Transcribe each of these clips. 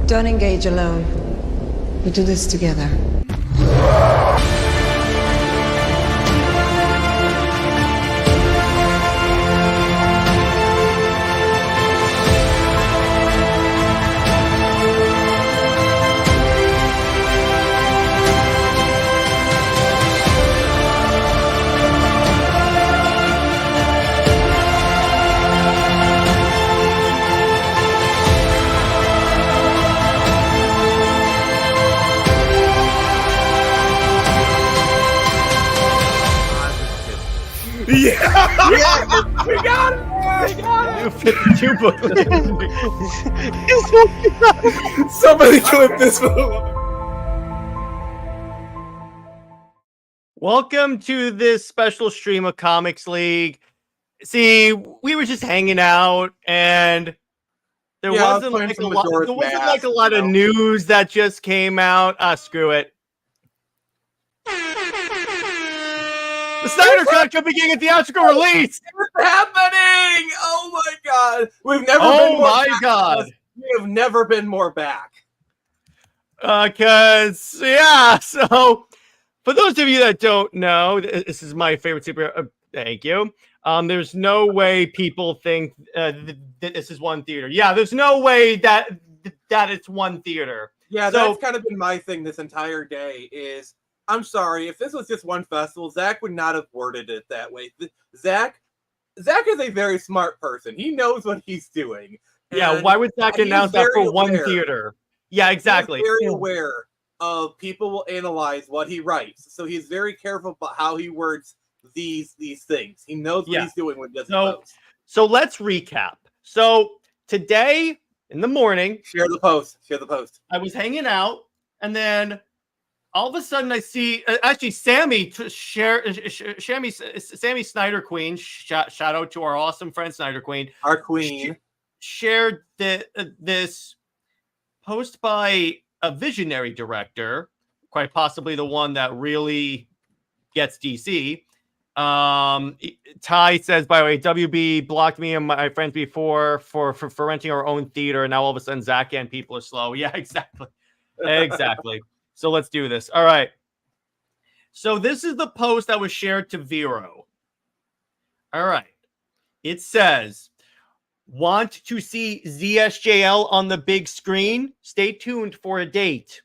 Don't engage alone. We do this together. Yeah, we got it. We got You 52 booklets. it. Somebody clip this for the love. Welcome to this special stream of Comics League. See, we were just hanging out, and there wasn't like a lot of news that just came out. Screw it. The Snyder Cut could begin a theatrical release. What's happening? Oh my god, we've never. Oh been more my back. god, we have never been more back. Cause yeah. So, for those of you that don't know, this is my favorite superhero. Thank you. There's no way people think that this is one theater. Yeah, there's no way that it's one theater. Yeah, that's kind of been my thing this entire day. I'm sorry, if this was just one festival, Zach would not have worded it that way. Zach is a very smart person. He knows what he's doing. Yeah, why would Zach announce that for one theater? Yeah, exactly. He's very aware of people will analyze what he writes, so he's very careful about how he words these things. He knows what he's doing when he does post. So let's recap. So today in the morning, share the post. I was hanging out, and then all of a sudden, I see actually Sammy Snyder Queen. Shout out to our awesome friend Snyder Queen. Our queen shared this post by a visionary director, quite possibly the one that really gets DC. Ty says, by the way, WB blocked me and my friends before for renting our own theater, and now all of a sudden Zach and people are slow. Yeah, exactly. So let's do this. All right. So this is the post that was shared to Vero. All right. It says, want to see ZSJL on the big screen? Stay tuned for a date.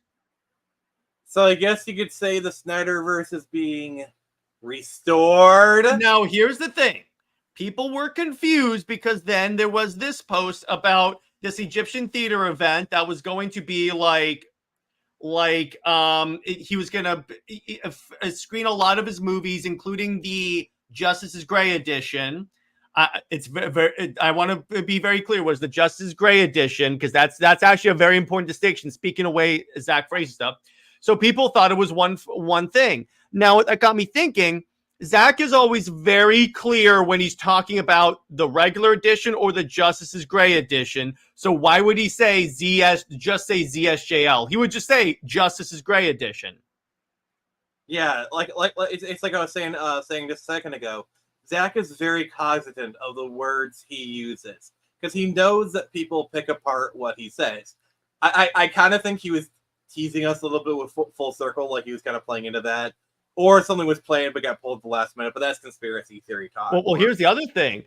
So I guess you could say the Snyderverse is being restored. Now, here's the thing. People were confused because then there was this post about this Egyptian theater event that was going to be he was gonna screen a lot of his movies, including the Justice is Gray edition. It's very. I want to be very clear. Was the Justice is Gray edition, because that's actually a very important distinction. Speaking of way Zach phrases stuff, so people thought it was one thing. Now that got me thinking. Zach is always very clear when he's talking about the regular edition or the Justice is Gray edition. So why would he say just say ZSJL? He would just say Justice is Gray edition. Yeah, like it's like I was saying just a second ago. Zach is very cognizant of the words he uses because he knows that people pick apart what he says. I kind of think he was teasing us a little bit with full circle, like he was kind of playing into that. Or something was planned but got pulled at the last minute, but that's conspiracy theory talk. Well, here's the other thing.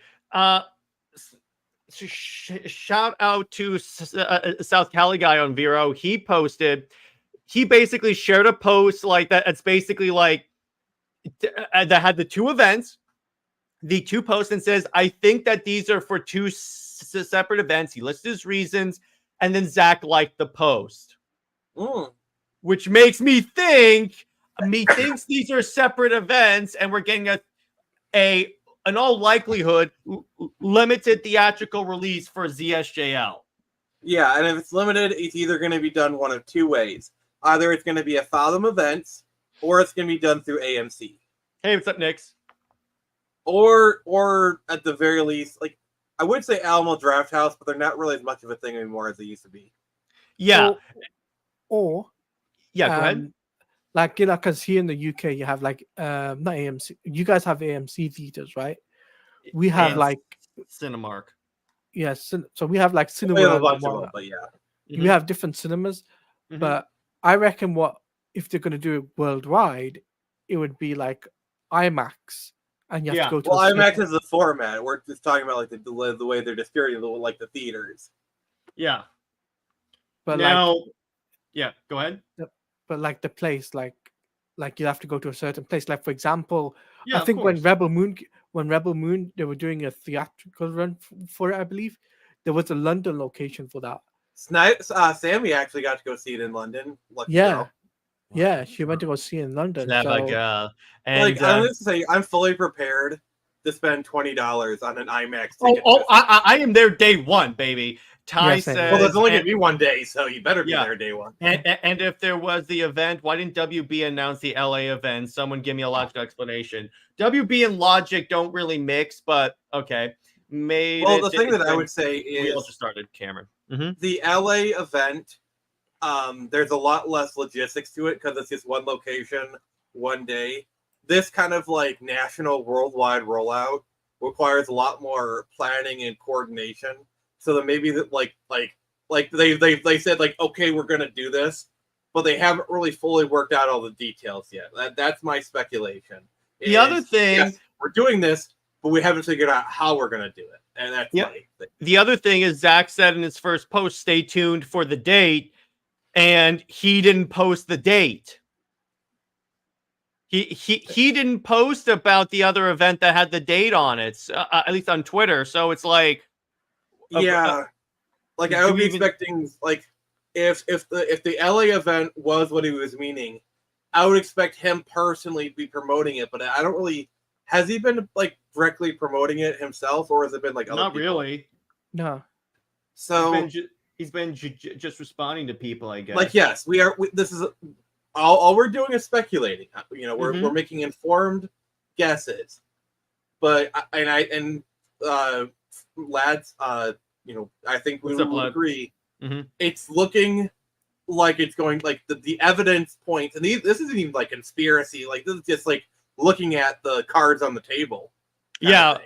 Shout out to South Cali guy on Vero. He basically shared a post like that. It's basically like that had the two events, the two posts, and says, I think that these are for two separate events. He listed his reasons, and then Zach liked the post, which makes me think. Thinks these are separate events, and we're getting in all likelihood, limited theatrical release for ZSJL. Yeah, and if it's limited, it's either going to be done one of two ways. Either it's going to be a Fathom event, or it's going to be done through AMC. Hey, what's up, Nix? Or at the very least, like I would say Alamo Draft House, but they're not really as much of a thing anymore as they used to be. Yeah. Go ahead. Like, because here in the UK, you have not AMC. You guys have AMC theaters, right? We have AMC, like Cinemark. Yes, so we have like We have Cinema. a bunch of them, but yeah. You have different cinemas, but I reckon if they're going to do it worldwide, it would be like IMAX, and you have to go to. Well, IMAX is the format. We're just talking about like the way they're distributing, like the theaters. Yeah. But now, yeah, go ahead. But like the place, like you have to go to a certain place. Like for example, Yeah, I think when Rebel Moon, they were doing a theatrical run for it. I believe there was a London location for that. Sammy actually got to go see it in London. Yeah, she went to go see it in London. And like I'm gonna say, I'm fully prepared to spend $20 on an IMAX ticket. I am there day one, baby. Ty says, well, there's only gonna be one day, so you better be there day one. And if there was the event, why didn't WB announce the LA event? Someone give me a logical explanation. WB and Logic don't really mix, but okay. The thing that I would say is we also started, Cameron. The LA event. There's a lot less logistics to it because it's just one location, one day. This kind of like national, worldwide rollout requires a lot more planning and coordination. So that maybe that like they said like, okay, we're gonna do this, but they haven't really fully worked out all the details yet. That's my speculation. The other thing, yes, we're doing this, but we haven't figured out how we're gonna do it, and that's the other thing is Zack said in his first post, "Stay tuned for the date." And he didn't post the date. He didn't post about the other event that had the date on it, at least on Twitter. So it's like, like I would be expecting like if the LA event was what he was meaning, I would expect him personally to be promoting it. But I don't really. Has he been like directly promoting it himself, or has it been like other not people? Really? No. So. He's been just responding to people, I guess. Like, yes, this is all we're doing is speculating. You know, we're making informed guesses. But lads, you know, I think we will agree. It's looking like it's going like the evidence points, and this isn't even like conspiracy. Like this is just like looking at the cards on the table. Yeah,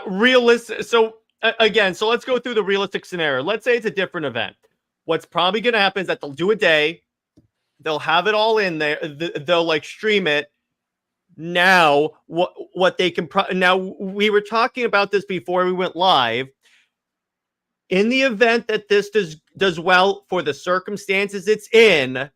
realistic. So. Again, so let's go through the realistic scenario. Let's say it's a different event. What's probably going to happen is that they'll do a day. They'll have it all in there. They'll like stream it. Now, what they can... now, we were talking about this before we went live. In the event that this does well for the circumstances it's in,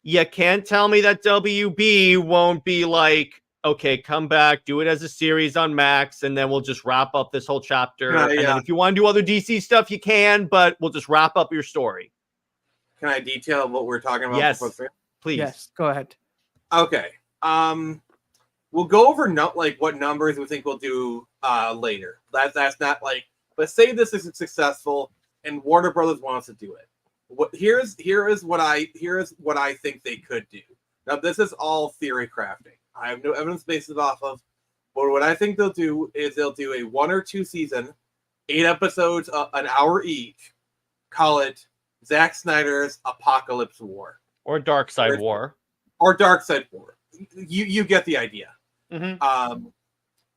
you can't tell me that WB won't be like, okay, come back, do it as a series on Max, and then we'll just wrap up this whole chapter. And then if you want to do other DC stuff, you can, but we'll just wrap up your story. Can I detail what we're talking about? Yes, please. Yes, go ahead. Okay. We'll go over what numbers we think we'll do later. That's not like, but say this is successful and Warner Brothers wants to do it. Here is what I think they could do. Now this is all theory crafting. I have no evidence to base it off of, but what I think they'll do is they'll do a 1 or 2 season, 8 episodes, an hour each. Call it Zack Snyder's Apocalypse War or Dark Side War. Or Dark Side War. You get the idea.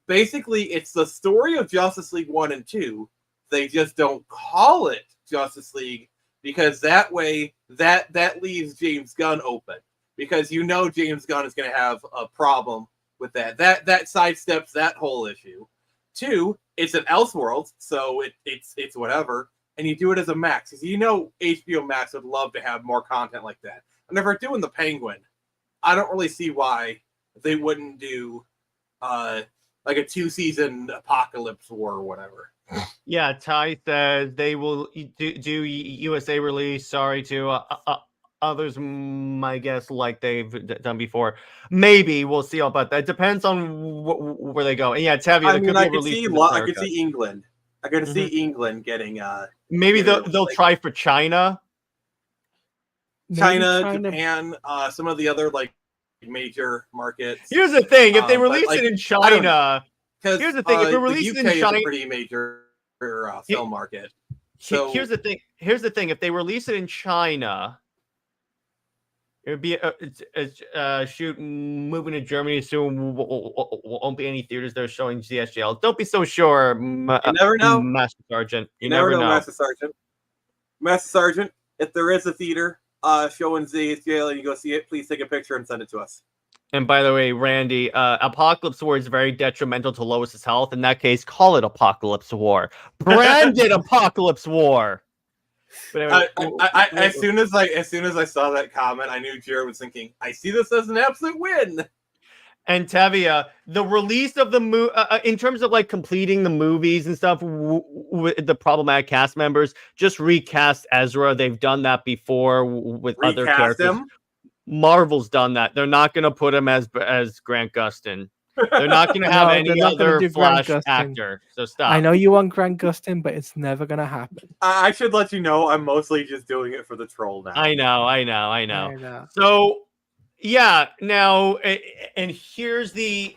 Basically, it's the story of Justice League 1 and 2. They just don't call it Justice League because that way that leaves James Gunn open. Because you know James Gunn is going to have a problem with that. That sidesteps that whole issue. 2, it's an Elseworlds, so it's whatever. And you do it as a Max. Because you know HBO Max would love to have more content like that. And if we're doing the Penguin, I don't really see why they wouldn't do like a 2-season Apocalypse War or whatever. Yeah, Ty says they will do USA release. Sorry to others, my guess, like they've done before. Maybe we'll see about that. It depends on where they go. And yeah, Tavia, I mean, I could see England. I could see England getting. Maybe they'll try for China. China, Japan, some of the other like major markets. Here's the thing: if they release it in China, here's the thing: if they release it in China, is a pretty major film market. So here's the thing: if they release it in China. It would be shoot moving to Germany soon. Won't be any theaters that are showing CSGL. Don't be so sure. You never know, Master Sergeant. You never know, Master Sergeant. Master Sergeant. if there is a theater showing ZSTL and you go see it, please take a picture and send it to us. And by the way, Randy, Apocalypse War is very detrimental to Lois's health. In that case, call it Apocalypse War. Branded Apocalypse War. But anyway, As soon as I saw that comment, I knew Jared was thinking, I see this as an absolute win. And Tevia, the release of the movie, in terms of like completing the movies and stuff with the problematic cast members, just recast Ezra. They've done that before with other characters. Him? Marvel's done that. They're not going to put him as Grant Gustin. They're not going to have any other Flash actor. So stop. I know you want Grant Gustin, but it's never going to happen. I should let you know I'm mostly just doing it for the troll now. I know. So, yeah, now, and here's the...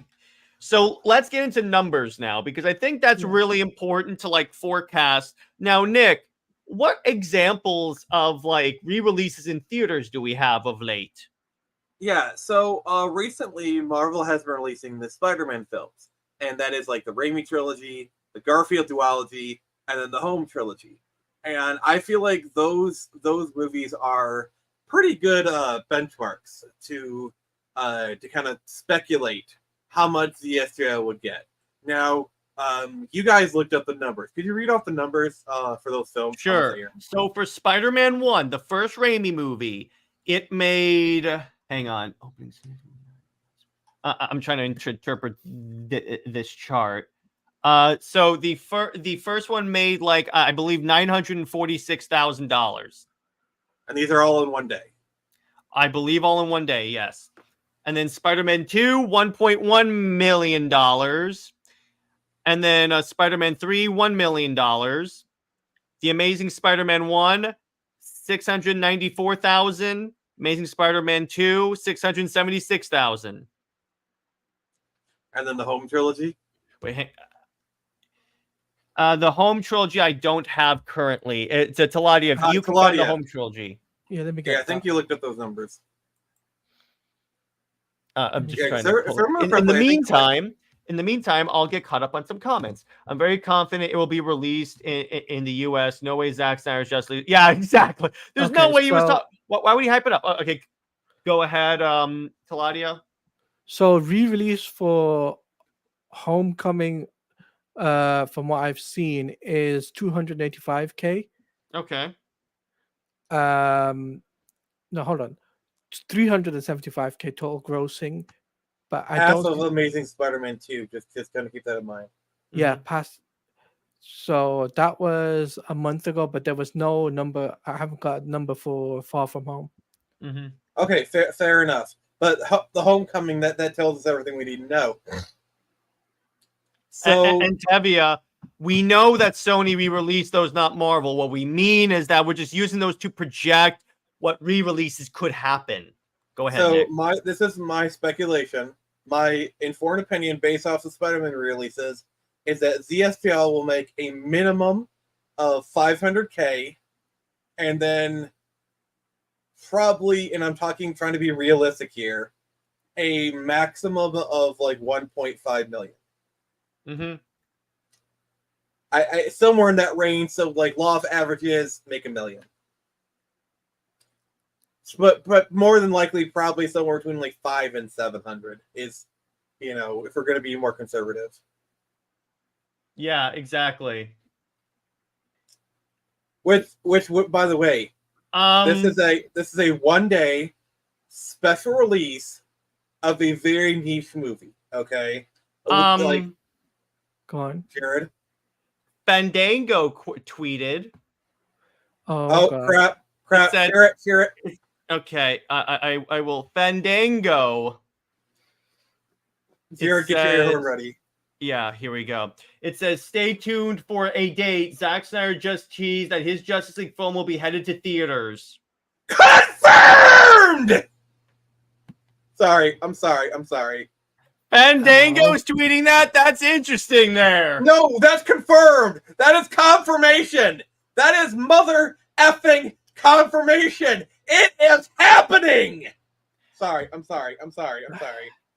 So let's get into numbers now, because I think that's really important to like forecast. Now, Nick, what examples of like re-releases in theaters do we have of late? Yeah, so recently Marvel has been releasing the Spider-Man films, and that is like the Raimi trilogy, the Garfield duology, and then the Home trilogy. And I feel like those movies are pretty good benchmarks to kind of speculate how much the STL would get. Now, you guys looked up the numbers. Could you read off the numbers for those films? Sure. So for Spider-Man 1, the first Raimi movie, it made... Hang on. I'm trying to interpret this chart. So the first one made like I believe $946,000. And these are all in one day. I believe all in one day, yes. And then Spider-Man 2, $1.1 million. And then Spider-Man 3, $1 million. The Amazing Spider-Man 1, $694,000. Amazing Spider-Man 2, $676,000. And then the Home trilogy? Wait, the Home trilogy I don't have currently. It's a Taladia. If you can find the Home trilogy. Yeah, let me get I think you looked at those numbers. I'm just trying to in the meantime, I'll get caught up on some comments. I'm very confident it will be released in the U.S. No way Zack Snyder's Justice League. Yeah, exactly. There's no way he was talking. Why would he hype it up? Okay, go ahead, Taladia. So re-release for Homecoming, from what I've seen, is $285K. Okay. No, hold on. 375K total grossing, but I don't. Of Amazing Spider-Man 2. Just gonna keep that in mind. Yeah, past. So that was a month ago, but there was no number. I haven't got a number for Far From Home. Mm-hmm. Okay, fair enough. But the Homecoming that tells us everything we need to know. So and Tevia, we know that Sony re-released those, not Marvel. What we mean is that we're just using those to project what re-releases could happen. Go ahead, Nick. This is my speculation. My informed opinion based off the Spider-Man releases is that ZSTL will make a minimum of $500K, and then probably, and I'm trying to be realistic here, a maximum of like 1.5 million. Mm-hmm. I somewhere in that range. So like law of averages, make $1 million. But more than likely, probably somewhere between like 500 and 700 is, if we're going to be more conservative. Yeah, exactly. Which, by the way, this is a 1-day special release of a very niche movie. Okay, go on, Jared. Fandango tweeted. Oh crap! Said, hear it. Okay, I will. Fandango. Jared, get your horn ready. Yeah, here we go. It says, stay tuned for a date. Zack Snyder just teased that his Justice League film will be headed to theaters. Confirmed! I'm sorry. Fandango's tweeting that? That's interesting there. No, that's confirmed. That is confirmation. That is mother effing confirmation. It is happening. I'm sorry.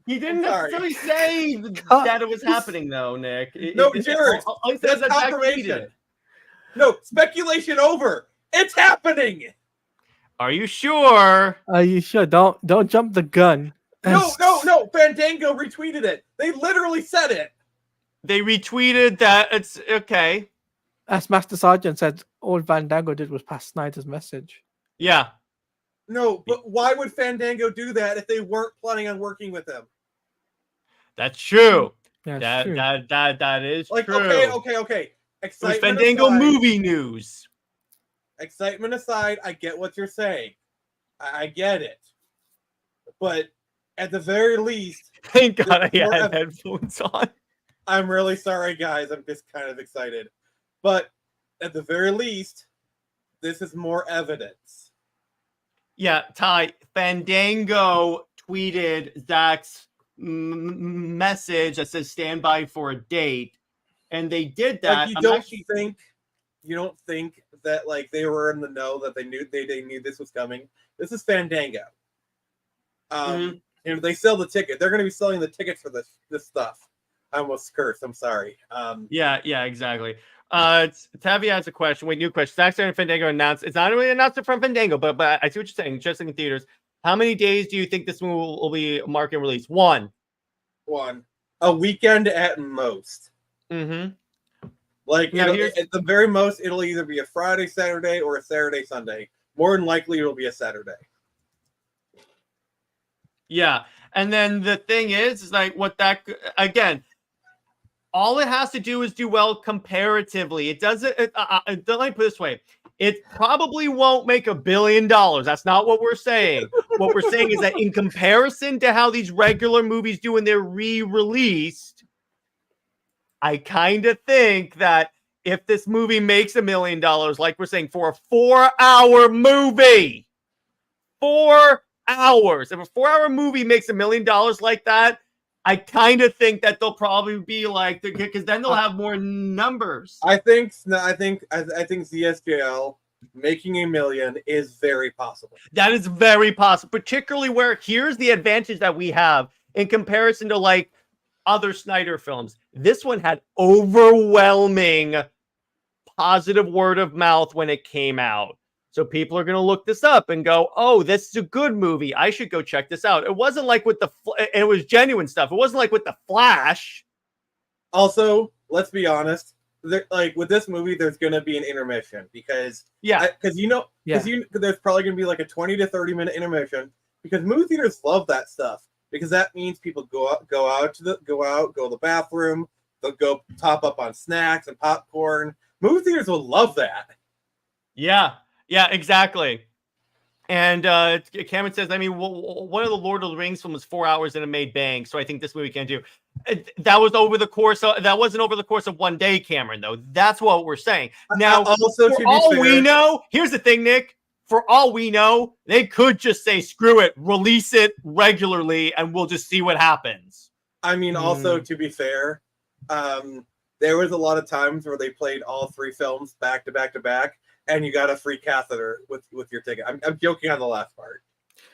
He didn't necessarily say that it was happening, though, Nick. Jared, that's confirmation. No, speculation over. It's happening. Are you sure? Are you sure? Don't jump the gun. No. Fandango retweeted it. They literally said it. They retweeted that. It's okay. As Master Sergeant said, all Fandango did was pass Snyder's message. Yeah. No, but why would Fandango do that if they weren't planning on working with him? That's true. Yeah, true. That is Like, true. okay. It was Excitement Fandango aside, movie news. Excitement aside, I get what you're saying. I get it. But at the very least, Thank God I had headphones on. I'm really sorry, guys. I'm just kind of excited. But at the very least, this is more evidence. Yeah, Ty, Fandango tweeted Zack's message that says stand by for a date. And they did that. Like, you don't think that like they were in the know, that they knew this was coming. This is Fandango. You know, they sell the ticket. They're going to be selling the tickets for this stuff. I almost cursed. I'm sorry. Yeah, exactly. Tavia has a question. Wait, new question. Zack Snyder and Fandango announced. It's not really an announcement from Fandango, but I see what you're saying. Just in theaters. How many days do you think this movie will be market release? One. A weekend at most. Mm-hmm. Like, Now, at the very most, it'll either be a Friday, Saturday, or a Saturday, Sunday. More than likely, it'll be a Saturday. Yeah, and then the thing is like what that again. All it has to do is do well comparatively. It doesn't. Let me put it this way: it probably won't make $1 billion. That's not what we're saying. What we're saying is that in comparison to how these regular movies do when they're re-released, I kind of think that if this movie makes $1 million, like we're saying, for a 4-hour movie, 4 hours, if a 4-hour movie makes $1 million like that, I kind of think that they'll probably be like, because then they'll have more numbers. I think ZSJL making $1 million is very possible. That is very possible, particularly where here's the advantage that we have in comparison to like other Snyder films. This one had overwhelming positive word of mouth when it came out. So people are going to look this up and go, oh, this is a good movie. I should go check this out. It wasn't like with it was genuine stuff. It wasn't like with The Flash. Also, let's be honest. Like with this movie, there's going to be an intermission because there's probably going to be like a 20 to 30 minute intermission because movie theaters love that stuff because that means people go to the bathroom. They'll go top up on snacks and popcorn. Movie theaters will love that. Yeah, exactly. And Cameron says, I mean, one of the Lord of the Rings films was 4 hours and it made bang. So I think this movie can do. That wasn't over the course of one day, Cameron, though. That's what we're saying. Now, also, for all we know, here's the thing, Nick. For all we know, they could just say, screw it, release it regularly, and we'll just see what happens. I mean, also, to be fair, there was a lot of times where they played all 3 films back to back to back. And you got a free catheter with your ticket. I'm joking on the last part.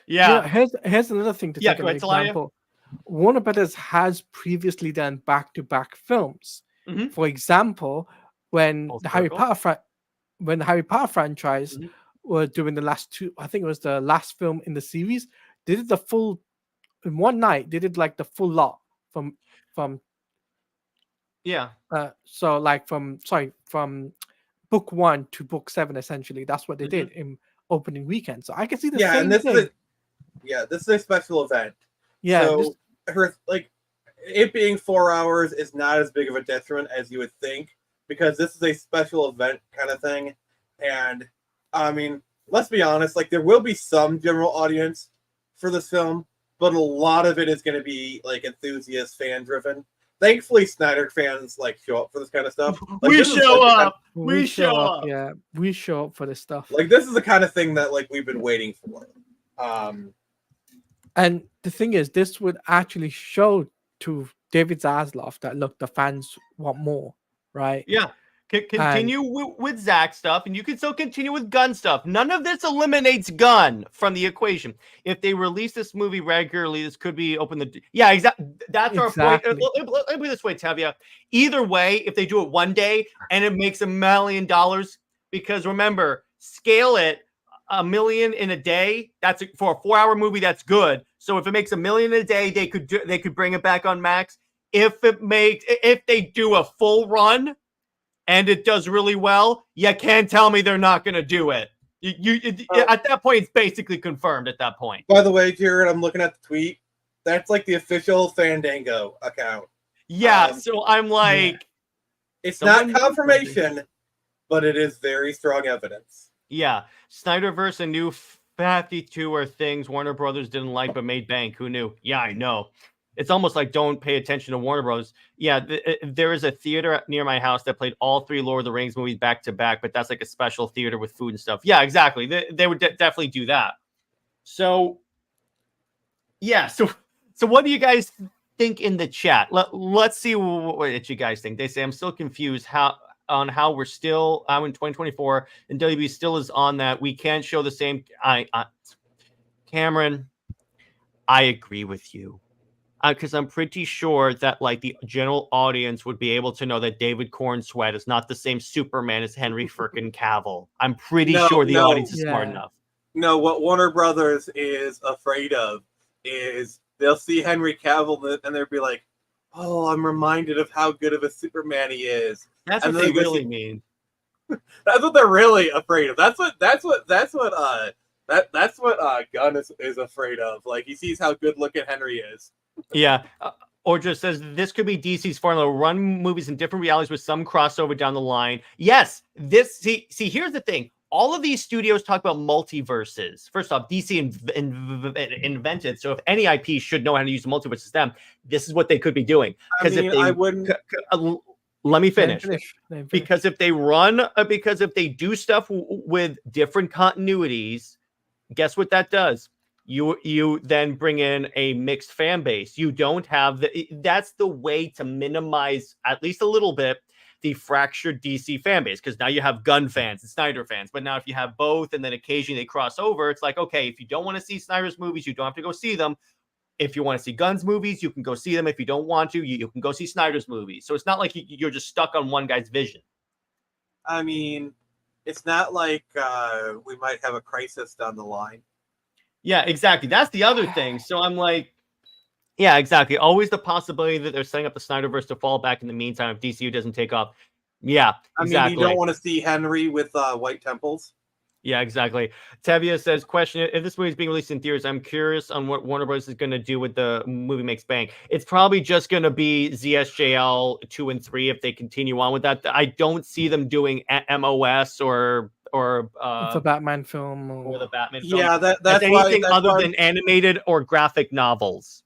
Yeah. Here's another thing to take an example. Warner Brothers has previously done back-to-back films. Mm-hmm. For example, when the Harry Potter franchise were doing the last 2, I think it was the last film in the series. They did the full in one night. They did like the full lot from book 1 to book 7, essentially. That's what they did in opening weekend. So I can see the same thing. This is a special event. Yeah. So it being 4 hours is not as big of a detriment as you would think because this is a special event kind of thing. And I mean, let's be honest, like there will be some general audience for this film, but a lot of it is going to be like enthusiast, fan driven. Thankfully, Snyder fans like show up for this kind of stuff. Like, we show up. Yeah, we show up for this stuff. Like this is the kind of thing that like we've been waiting for. And the thing is, this would actually show to David Zaslav that look, the fans want more, right? Yeah. Continue with Zack stuff, and you can still continue with Gunn stuff. None of this eliminates Gunn from the equation. If they release this movie regularly, this could be open the... Yeah, exactly. That's our point. Let me put it this way, Tavia. Either way, if they do it one day and it makes $1 million, because remember, scale it, $1 million in a day. That's for a 4-hour movie. That's good. So if it makes $1 million a day, they could bring it back on Max. If they do a full run and it does really well, you can't tell me they're not going to do it. At that point, it's basically confirmed at that point. By the way, Jared, I'm looking at the tweet. That's like the official Fandango account. Yeah, so I'm like... It's not confirmation, but it is very strong evidence. Yeah, Snyderverse and New 52 are things Warner Brothers didn't like but made bank. Who knew? Yeah, I know. It's almost like don't pay attention to Warner Bros. Yeah, there is a theater near my house that played all 3 Lord of the Rings movies back to back, but that's like a special theater with food and stuff. Yeah, exactly. They would definitely do that. So, yeah. So what do you guys think in the chat? Let's see what you guys think. They say I'm still confused how we're still in 2024 and WB still is on that. We can't show the same. Cameron, I agree with you. Because I'm pretty sure that like the general audience would be able to know that David Cornsweat is not the same Superman as Henry frickin' Cavill. I'm pretty sure the audience is smart enough. No, what Warner Brothers is afraid of is they'll see Henry Cavill and they'll be like, "Oh, I'm reminded of how good of a Superman he is." That's what they really mean. That's what they're really afraid of. That's what Gunn is afraid of. Like he sees how good looking Henry is. Yeah. Or just says this could be DC's formula: run movies in different realities with some crossover down the line. Yes, see. Here's the thing: all of these studios talk about multiverses. First off, DC invented, so if any IP should know how to use the multiverse, it's them. This is what they could be doing. Because I wouldn't. Let me finish. Because if they do stuff with different continuities, guess what that does? You then bring in a mixed fan base. You don't have that's the way to minimize at least a little bit the fractured DC fan base, because now you have Gunn fans and Snyder fans. But now if you have both and then occasionally they cross over, it's like, okay, if you don't want to see Snyder's movies, you don't have to go see them. If you want to see Gunn's movies, you can go see them. If you don't want to, you can go see Snyder's movies. So it's not like you're just stuck on one guy's vision. I mean, it's not like we might have a crisis down the line. Yeah, exactly. That's the other thing. So I'm like, yeah, exactly. Always the possibility that they're setting up the Snyderverse to fall back in the meantime if DCU doesn't take off. Yeah, exactly. I mean, you don't want to see Henry with white temples. Yeah, exactly. Tevia says, question, if this movie is being released in theaters, I'm curious on what Warner Bros. Is going to do with the movie makes bank. It's probably just going to be ZSJL 2 and 3 if they continue on with that. I don't see them doing MOS or the Batman film or the Batman film. Yeah, that's anything other than animated or graphic novels.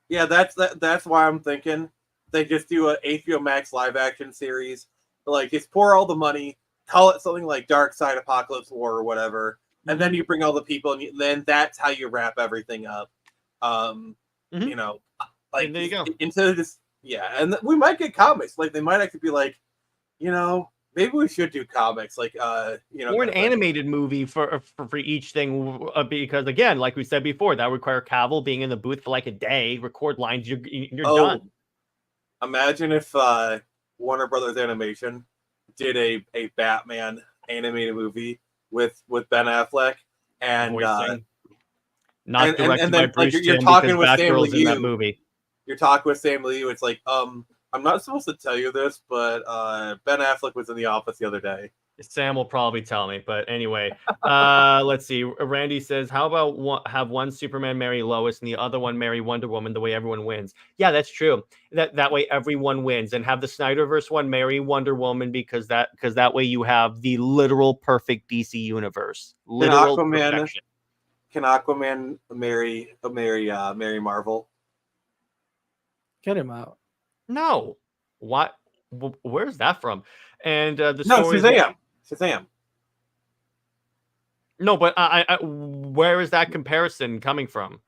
Yeah, that's why I'm thinking they just do an HBO Max live action series. Like, just pour all the money, call it something like Dark Side Apocalypse War or whatever, and then you bring all the people, and then that's how you wrap everything up. You know, like, and there you go. Instead of just and we might get comics. Like, they might actually be like, you know, maybe we should do comics, like you know, or an animated movie for each thing, because again, like we said before, that would require Cavill being in the booth for like a day, record lines, you're done. Imagine if Warner Brothers Animation did a Batman animated movie with Ben Affleck and not directed by Bruce you're talking with Sam Batgirl's Liu in that movie. You're talking with Sam Liu. It's like, I'm not supposed to tell you this, but Ben Affleck was in the office the other day. Sam will probably tell me, but anyway, let's see. Randy says, how about have one Superman marry Lois and the other one marry Wonder Woman, the way everyone wins? Yeah, that's true. That way everyone wins, and have the Snyderverse one marry Wonder Woman because that way you have the literal perfect DC universe. Literal perfection. Can Aquaman marry Marvel? Get him out. No. What? Where's that from? And Shazam. No, but I where is that comparison coming from?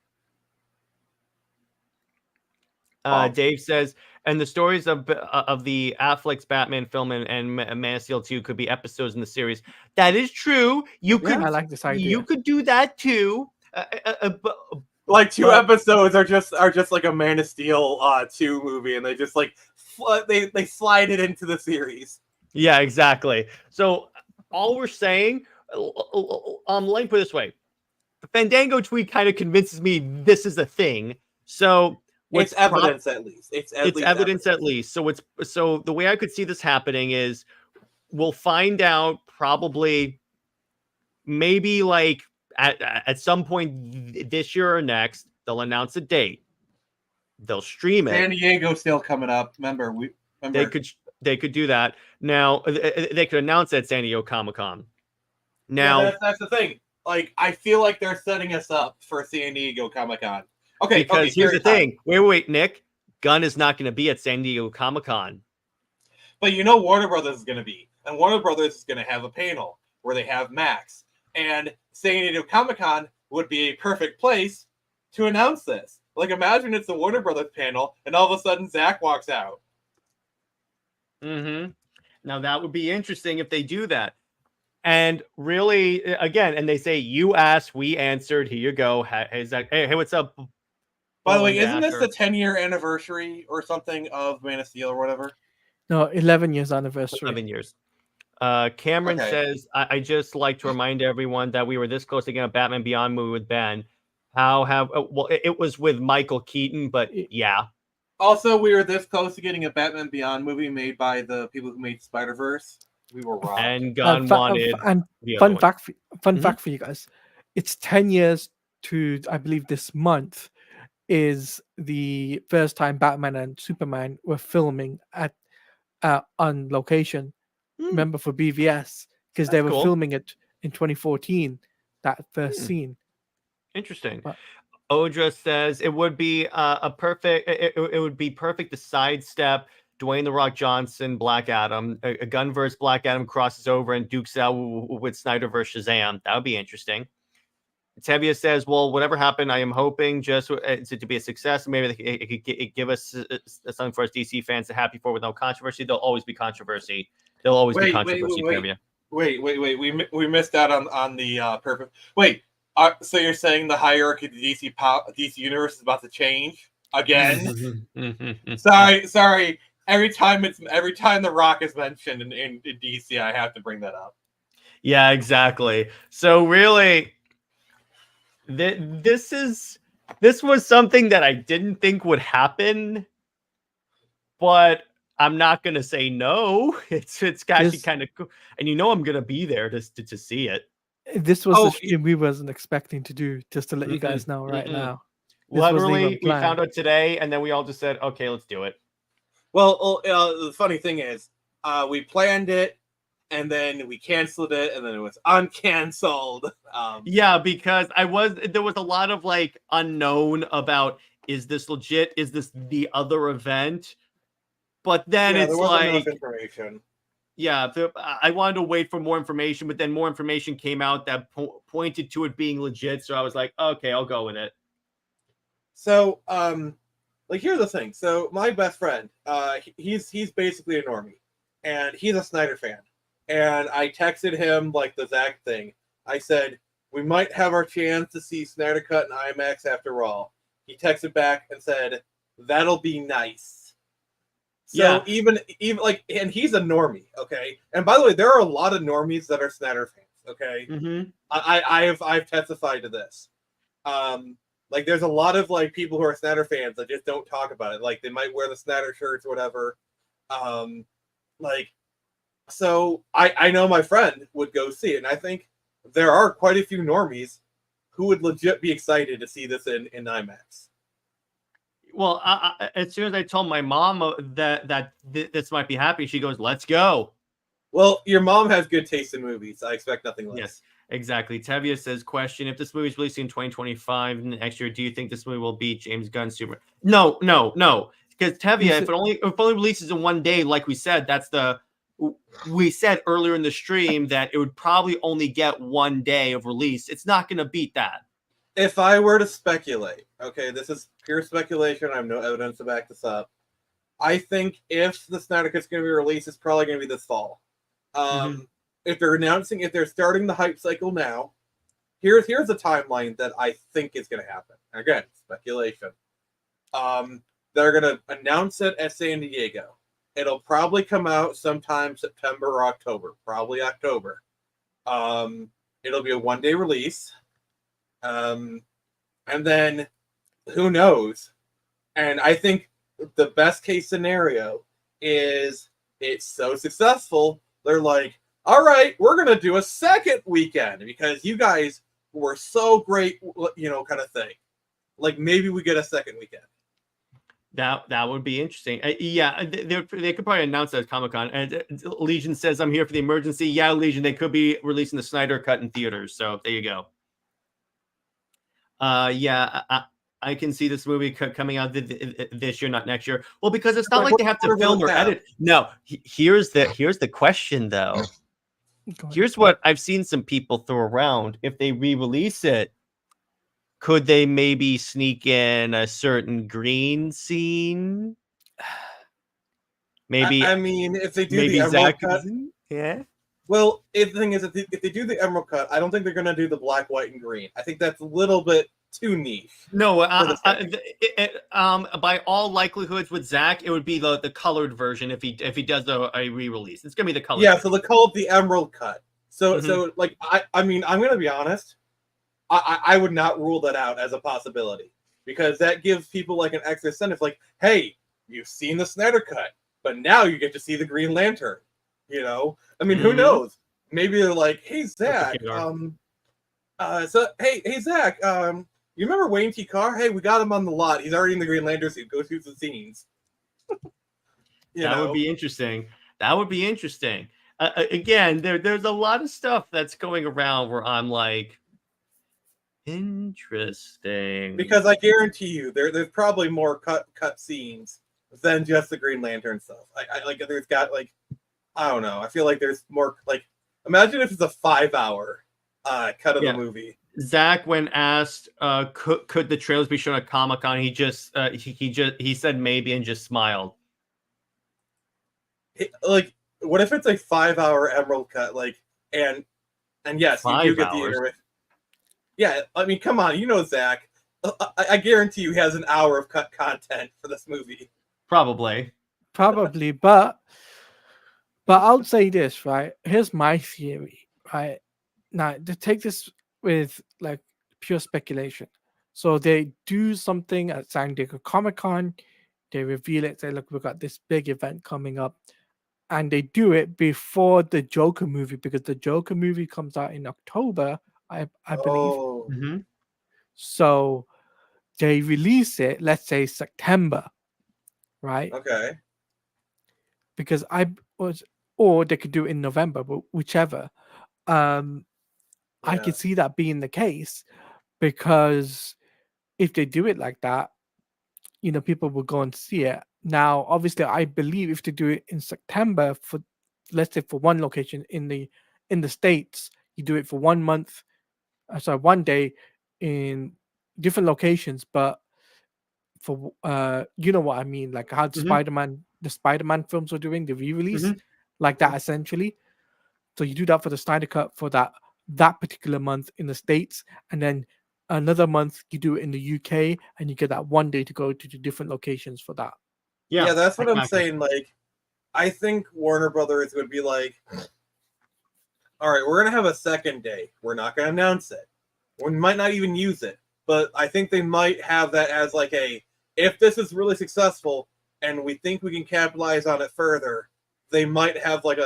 Dave says, and the stories of the Affleck's Batman film and Man of Steel 2 could be episodes in the series. That is true. I like this idea. You could do that too. Like two episodes are just like a Man of Steel 2 movie, and they just like they slide it into the series. Yeah, exactly. So all we're saying, let me put it this way. The Fandango tweet kind of convinces me this is a thing. So it's evidence at least. It's evidence at least. So the way I could see this happening is we'll find out probably maybe like at some point this year or next, they'll announce a date. They'll stream it. San Diego sale coming up. Remember. They could do that. Now they could announce at San Diego Comic-Con. Now that's the thing. Like, I feel like they're setting us up for San Diego Comic-Con. Okay, because here's the thing. Wait, Nick. Gunn is not going to be at San Diego Comic-Con. But you know Warner Brothers is going to be. And Warner Brothers is going to have a panel where they have Max. And San Diego Comic-Con would be a perfect place to announce this. Like, imagine it's the Warner Brothers panel, and all of a sudden Zack walks out. Mm-hmm. Now, that would be interesting if they do that. And really, again, and they say, you asked, we answered. Here you go. Hey, Zach. Hey, what's up? By the way, isn't this the 10-year anniversary or something of Man of Steel or whatever? No, 11 years anniversary. 11 years. Cameron says, I just like to remind everyone that we were this close to getting a Batman Beyond movie with Ben. It was with Michael Keaton, but yeah. Also, we were this close to getting a Batman Beyond movie made by the people who made Spider-Verse. We were wrong. And Gunn wanted. And fun fact for you guys, it's 10 years to, I believe, this month is the first time Batman and Superman were filming at on location. Remember, for BVS, because they were filming it in 2014. That first scene. Interesting. Odra says it would be it would be perfect to sidestep Dwayne "The Rock" Johnson, Black Adam. A Gunn versus Black Adam crosses over and dukes out with Snyder versus Shazam. That would be interesting. Tevia says, well, whatever happened, I am hoping just to be a success. Maybe it could give us something for us DC fans to happy for with no controversy. There'll always be controversy. There'll always be controversy, Tevia. Wait. We missed out on the perfect. Wait, so you're saying the hierarchy of the DC universe is about to change again? Sorry. Every time The Rock is mentioned in DC, I have to bring that up. Yeah, exactly. So really, this was something that I didn't think would happen, but I'm not gonna say no. It's actually kind of cool, and I'm gonna be there to see it. This was the stream we wasn't expecting to do. Just to let you guys know right now. Literally, we found out today, and then we all just said, "Okay, let's do it." Well, the funny thing is, we planned it, and then we canceled it, and then it was uncanceled. Yeah, because there was a lot of like unknown about, is this legit? Is this the other event? But then it's like enough information. Yeah, I wanted to wait for more information, but then more information came out that pointed to it being legit. So I was like, okay, I'll go with it. So, like, here's the thing. So my best friend, he's basically a normie, and he's a Snyder fan. And I texted him like the Zack thing. I said, we might have our chance to see Snyder Cut in IMAX after all. He texted back and said, that'll be nice. So even like, and he's a normie, okay? And by the way, there are a lot of normies that are Snyder fans, okay? Mm-hmm. I've testified to this. Like, there's a lot of like people who are Snyder fans that just don't talk about it. Like, they might wear the Snyder shirts or whatever. So I know my friend would go see it, and I think there are quite a few normies who would legit be excited to see this in IMAX. Well, as soon as I told my mom that this might be happening, she goes, "Let's go." Well, your mom has good taste in movies. I expect nothing less. Yes, exactly. Tevia says, question, if this movie is released in 2025 next year, do you think this movie will beat James Gunn's Superman? No. Because Tevia, if it only releases in one day, like we said, we said earlier in the stream that it would probably only get 1 day of release. It's not going to beat that. If I were to speculate, okay, this is pure speculation. I have no evidence to back this up. I think if the Snyder Cut's going to be released, it's probably going to be this fall. If they're starting the hype cycle now, here's a timeline that I think is going to happen. Again, speculation. They're going to announce it at San Diego. It'll probably come out sometime September or October, probably October. it'll be a one-day release. And then who knows? And I think the best case scenario is it's so successful, they're like, all right, we're going to do a second weekend because you guys were so great, kind of thing. Like maybe we get a second weekend. That would be interesting. Yeah, they could probably announce that at Comic-Con. And Legion says, I'm here for the emergency. Yeah, Legion, they could be releasing the Snyder Cut in theaters. So there you go. Yeah, I can see this movie coming out this year, not next year. Well, because it's not like they have to film or edit. No, here's the question, though. Here's what I've seen some people throw around. If they re-release it, could they maybe sneak in a certain green scene? Maybe. I mean, if they do the Emerald Cut, yeah. Well, the thing is, if they do the Emerald Cut, I don't think they're going to do the black, white, and green. I think that's a little bit too niche. No, by all likelihoods with Zack, it would be the colored version if he does a re-release. It's going to be the colored version. So they call it the Emerald Cut. So like, I mean, I'm going to be honest. I would not rule that out as a possibility because that gives people like an extra incentive. Like, hey, you've seen the Snyder Cut, but now you get to see the Green Lantern. I mean, who knows? Maybe they're like, hey Zach, hey Zach, you remember Wayne T. Carr? Hey, we got him on the lot. He's already in the Green Lantern suit. Go shoot some scenes. That would be interesting. That would be interesting. Again, there's a lot of stuff that's going around where I'm like, interesting. Because I guarantee you, there's probably more cut scenes than just the Green Lantern stuff. I like there's got like, I don't know. I feel like there's more like, imagine if it's a 5-hour cut of the movie. Zach, when asked, could the trailers be shown at Comic-Con, he said maybe and just smiled. Like, what if it's a 5-hour Emerald Cut? Like, and yes, you do get the internet. Yeah, I mean, come on, Zach. I guarantee you he has an hour of cut content for this movie. Probably, but I'll say this, right? Here's my theory, right? Now, to take this with like pure speculation. So they do something at San Diego Comic-Con, they reveal it, say, look, we've got this big event coming up, and they do it before the Joker movie because the Joker movie comes out in October, I believe. So they release it, let's say September, right? Okay. Because or they could do it in November, but whichever. I could see that being the case because if they do it like that, people will go and see it. Now, obviously, I believe if they do it in September for, let's say, for one location in the States, you do it for 1 month, one day in different locations, but for you know what I mean, like how the Spider-Man films were doing the re-release, like that essentially. So you do that for the Snyder Cut for that particular month in the States, and then another month you do it in the UK, and you get that 1 day to go to the different locations for that. Yeah, that's what I'm saying. Like, I think Warner Brothers would be like, all right, we're gonna have a second day. We're not gonna announce it. We might not even use it, but I think they might have that as like if this is really successful and we think we can capitalize on it further, they might have like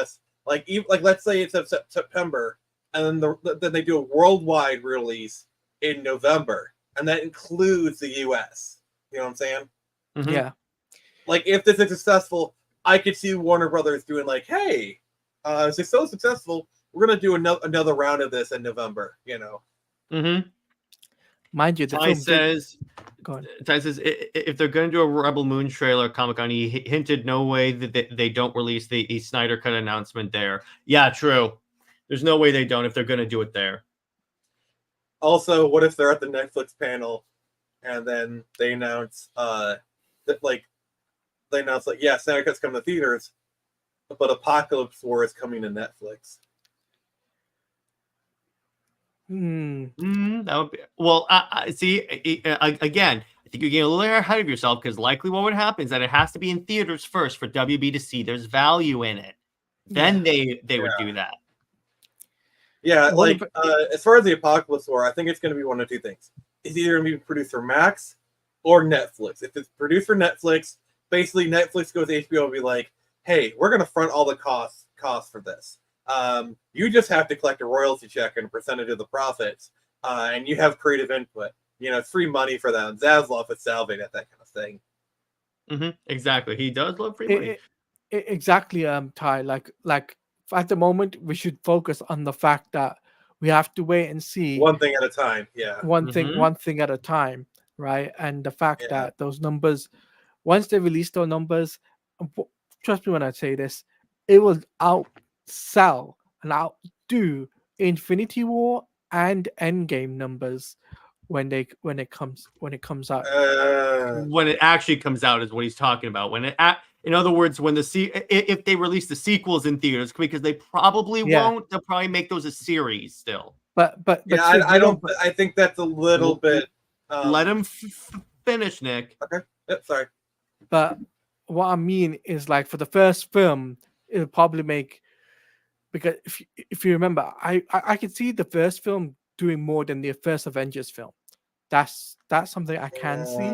let's say it's September, and then they do a worldwide release in November, and that includes the US. You know what I'm saying? Mm-hmm. Yeah. Like, if this is successful, I could see Warner Brothers doing like, hey, it's so successful, we're going to do another round of this in November, Mm-hmm. Mind you, Ty says, if they're going to do a Rebel Moon trailer at Comic-Con, he hinted no way that they don't release the Snyder Cut announcement there. Yeah, true. There's no way they don't if they're going to do it there. Also, what if they're at the Netflix panel and then they announce yeah, Snyder Cut's coming to theaters, but Apocalypse War is coming to Netflix. That would be see again. I think you're getting a little ahead of yourself because likely what would happen is that it has to be in theaters first for WB to see there's value in it. Then they would do that. Yeah, What like as far as the Apocalypse War, I think it's going to be one of two things. It's either going to be produced for Max or Netflix. If it's produced for Netflix, basically Netflix goes to HBO and be like, "Hey, we're going to front all the costs for this. You just have to collect a royalty check and a percentage of the profits, and you have creative input. You know, it's free money for them. Zaslav is salving at that kind of thing." Exactly. He does love free money. Exactly, Ty. Like at the moment, we should focus on the fact that we have to wait and see One thing at a time. Yeah. one thing at a time, right? And the fact that those numbers, once they release those numbers, trust me when I say this, it will outsell and outdo Infinity War and Endgame numbers when it comes out. When it actually comes out is what he's talking about. When it, in other words, when if they release the sequels in theaters, because they probably won't, they'll probably make those a series still. But yeah, I don't. I think that's a little bit. Let him finish, Nick. Okay. Yep, sorry. But what I mean is, like, for the first film, it'll probably make, because if you remember, I could see the first film doing more than the first Avengers film. That's something I can see.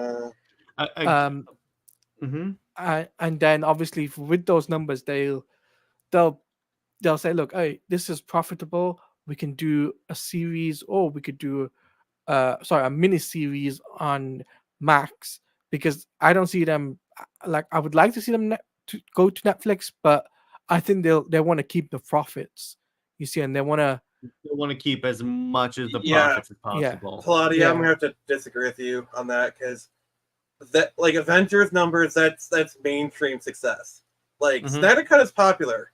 And then obviously with those numbers, they'll say, look, hey, this is profitable. We can do a series, or we could do a mini series on Max, because I don't see them, like, I would like to see them to go to Netflix, but I think they want to keep the profits, you see, and they want to keep as much of the profits as possible. Claudia, I'm gonna have to disagree with you on that, because that, like, Avengers numbers, that's mainstream success. Like, Snyder Cut is popular,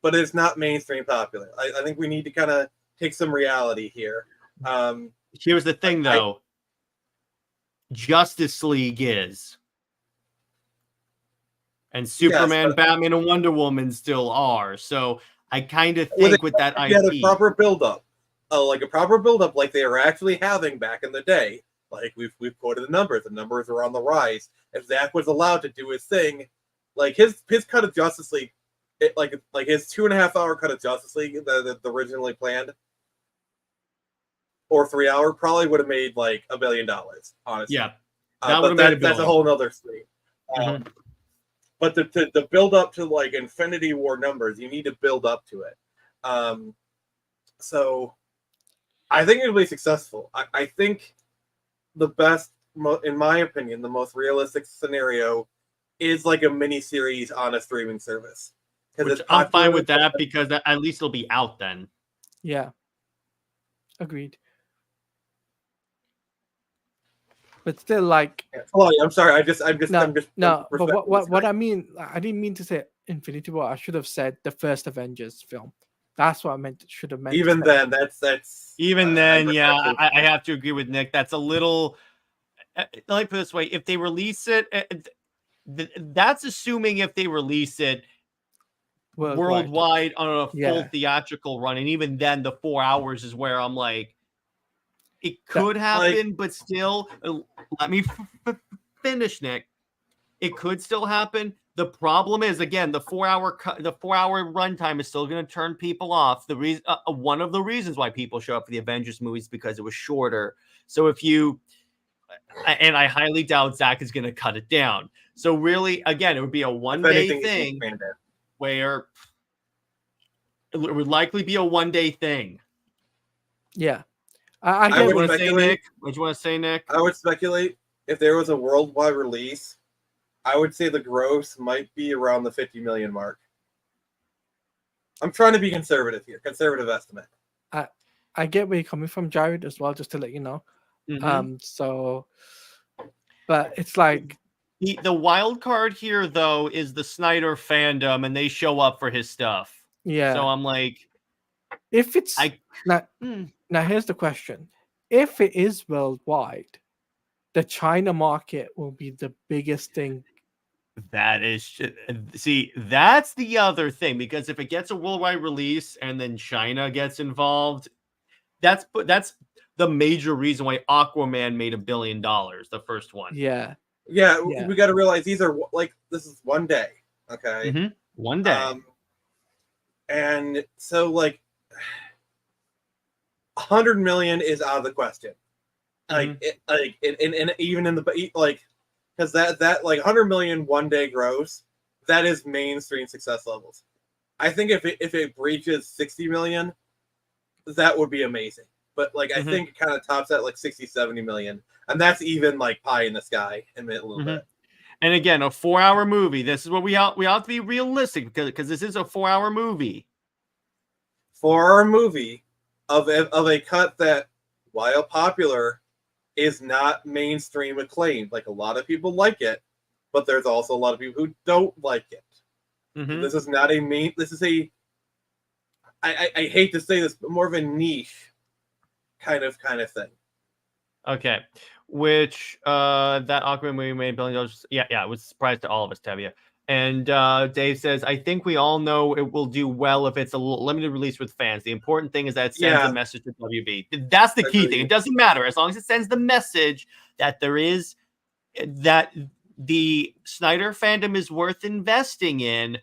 but it's not mainstream popular. I think we need to kind of take some reality here. Here's the thing, though. Justice League is. And Superman, Batman, and Wonder Woman still are. So I kind of think with that IP... a proper build-up. Like a proper build-up like they were actually having back in the day. Like, we've quoted the numbers. The numbers are on the rise. If Zack was allowed to do his thing, like his cut of Justice League, like his 2.5-hour cut of Justice League that originally planned, or 3-hour, probably would have made like $1 billion, honestly. Yeah, that's a whole nother story. But the build up to like Infinity War numbers, you need to build up to it. So I think it'll be successful. I think the best, in my opinion, the most realistic scenario is like a mini series on a streaming service. Which I'm fine with that, because at least it'll be out then. Yeah, agreed. But still, like, I'm sorry. I'm just. No. But what I mean, I didn't mean to say Infinity War. I should have said the first Avengers film. That's what I meant. Should have meant. Even then, that's. Even then, yeah, I have to agree with Nick. That's a little. Let me put it this way: if they release it, that's assuming if they release it worldwide on a full theatrical run, and even then, the 4 hours is where I'm like. It could happen, but still, let me finish, Nick. It could still happen. The problem is, again, the 4-hour runtime is still going to turn people off. The reason, one of the reasons why people show up for the Avengers movies, because it was shorter. So if you, and I highly doubt Zack is going to cut it down. So really, again, it would be a one-day thing, where it would likely be a one-day thing. Yeah. I would speculate. What do you want to say, Nick? I would speculate if there was a worldwide release, I would say the gross might be around the 50 million mark. I'm trying to be conservative here, conservative estimate. I get where you're coming from, Jared, as well, just to let you know. So, but it's like the wild card here, though, is the Snyder fandom, and they show up for his stuff. Yeah. So I'm like, if it's now, here's the question. If it is worldwide, the China market will be the biggest thing. That is, see, that's the other thing, because if it gets a worldwide release and then China gets involved, that's the major reason why Aquaman made $1 billion, the first one. Yeah. We got to realize these are like, this is one day. Okay. 1 day. And so, like, 100 million is out of the question. Mhm. And even in the like, because that like 100 million one day gross, that is mainstream success levels. I think if it breaches 60 million, that would be amazing. But like, I think it kind of tops at like 60, 70 million, and that's even like pie in the sky in a little bit. And again, a 4-hour movie. This is what we have to be realistic because this is a 4-hour movie. 4-hour movie of a cut that, while popular, is not mainstream acclaimed. Like, a lot of people like it, but there's also a lot of people who don't like it. This is not a main. This is a. I hate to say this, but more of a niche kind of thing. Okay, which that Aquaman movie made $1 billion. Yeah, it was a surprise to all of us, Tevia. And Dave says, I think we all know it will do well if it's a limited release with fans. The important thing is that it sends a message to WB. That's the key thing. It doesn't matter as long as it sends the message that that the Snyder fandom is worth investing in.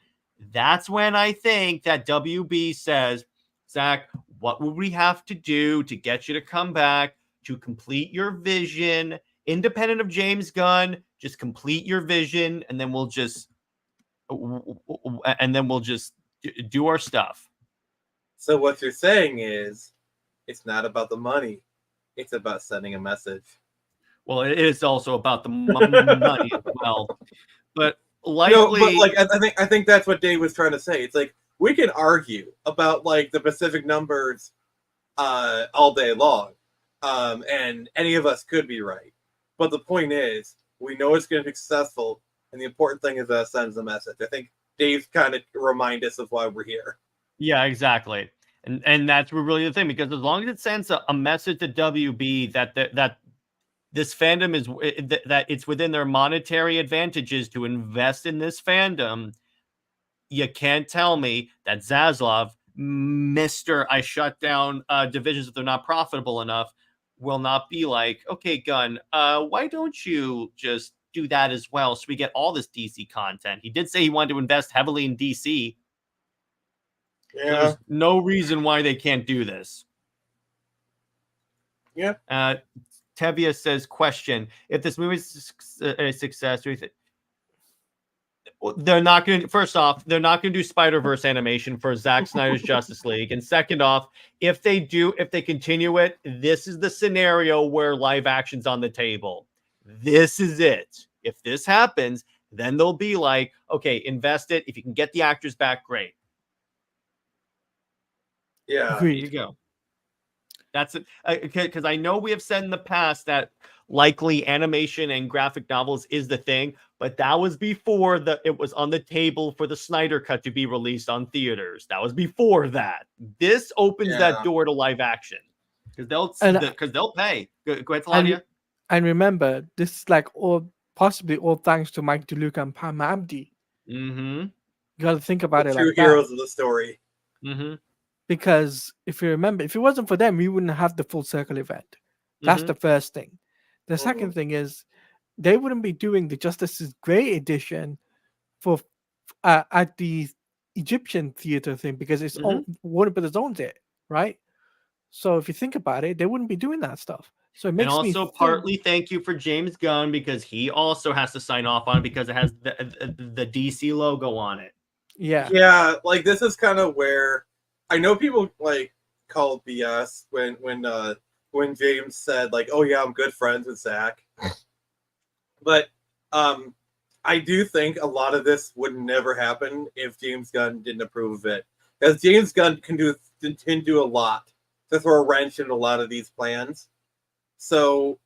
That's when I think that WB says, Zach, what would we have to do to get you to come back, to complete your vision, independent of James Gunn? Just complete your vision, and then we'll just do our stuff. So what you're saying is, it's not about the money; it's about sending a message. Well, it is also about the money as well, but likely, but like I think that's what Dave was trying to say. It's like, we can argue about like the Pacific numbers all day long, and any of us could be right. But the point is, we know it's going to be successful, and the important thing is that it sends a message. I think Dave kind of remind us of why we're here. Yeah, exactly, and that's really the thing, because as long as it sends a message to WB that this fandom is that it's within their monetary advantages to invest in this fandom, you can't tell me that Zaslav, Mr. I shut down divisions if they're not profitable enough, will not be like, okay, Gunn, why don't you just do that as well so we get all this DC content? He did say he wanted to invest heavily in DC. Yeah. So there's no reason why they can't do this. Yeah. Tevia says, question, if this movie is a success, they're not going to, first off, they're not going to do Spider-Verse animation for Zack Snyder's Justice League. And second off, if they continue it, this is the scenario where live action's on the table. This is it. If this happens, then they'll be like, okay, invest it. If you can get the actors back, great. Yeah. There you go. That's it. Because I know we have said in the past that likely animation and graphic novels is the thing, but that was before it was on the table for the Snyder Cut to be released on theaters. That was before that. This opens that door to live action because they'll pay. Go ahead, Claudia. And remember, this is like possibly all thanks to Mike DeLuca and Pam Abdi. You got to think about it like that. True heroes of the story. Because if you remember, if it wasn't for them, we wouldn't have the Full Circle event. That's the first thing. The second thing is, they wouldn't be doing the Justice Gray edition for at the Egyptian theater thing because it's Warner Brothers owns it, right? So if you think about it, they wouldn't be doing that stuff. So it makes me partly thank you for James Gunn, because he also has to sign off on it because it has the DC logo on it. Yeah, like this is kind of where I know people like call BS when James said like, "Oh yeah, I'm good friends with Zach," but I do think a lot of this would never happen if James Gunn didn't approve of it, because James Gunn can do a lot to throw a wrench in a lot of these plans. So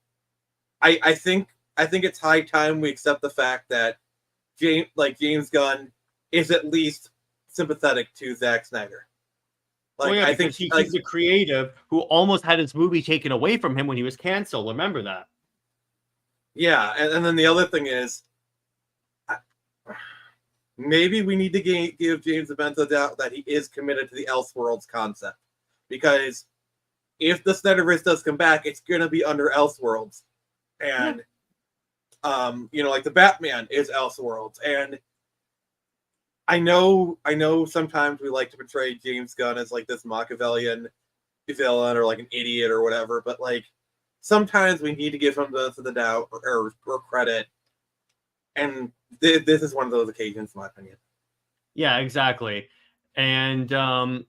I think it's high time we accept the fact that James Gunn is at least sympathetic to Zack Snyder. I think he's the creative who almost had his movie taken away from him when he was canceled. Remember that? Yeah, and then the other thing is, maybe we need to give James the benefit of the doubt that he is committed to the Elseworlds concept, because if the Snyderverse does come back, it's going to be under Elseworlds, and like the Batman is Elseworlds, and I know sometimes we like to portray James Gunn as like this Machiavellian villain or like an idiot or whatever, but like sometimes we need to give him the doubt or credit, and this is one of those occasions, in my opinion. Yeah, exactly. And Tevia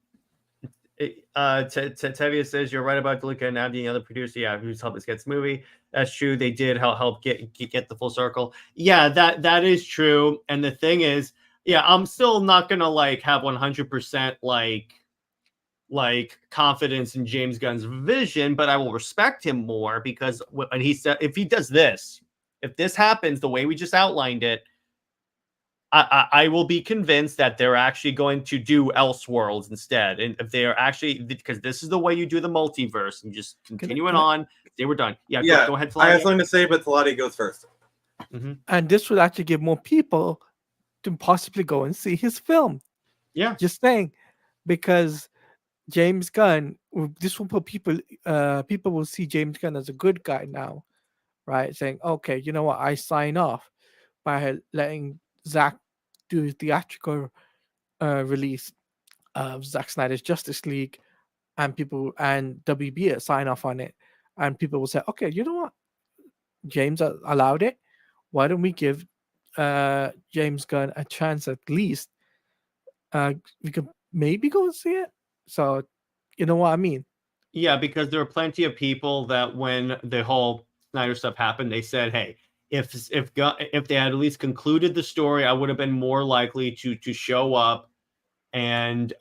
says you're right about DeLuca and Abdi, the other producer, who's helped us get this movie. That's true. They did help get the full circle. Yeah, that is true. And the thing is, I'm still not gonna like have 100% like confidence in James Gunn's vision, but I will respect him more because when he said if he does this, if this happens the way we just outlined it, I will be convinced that they're actually going to do Elseworlds instead. And if they are actually, because this is the way you do the multiverse and just continue it on, they were done. Yeah, go ahead, Flavia. I have something to say, but Talati goes first. Mm-hmm. And this would actually give more people to possibly go and see his film. Yeah. Just saying, because James Gunn, this will put people will see James Gunn as a good guy now, right? Saying, okay, you know what, I sign off by letting Zack do his theatrical release of Zack Snyder's Justice League, and people and WB sign off on it, and people will say, okay, you know what, James allowed it. Why don't we give James Gunn a chance at least? We could maybe go and see it. So, you know what I mean? Yeah, because there were plenty of people that when the whole Snyder stuff happened, they said, "Hey, if they had at least concluded the story, I would have been more likely to show up and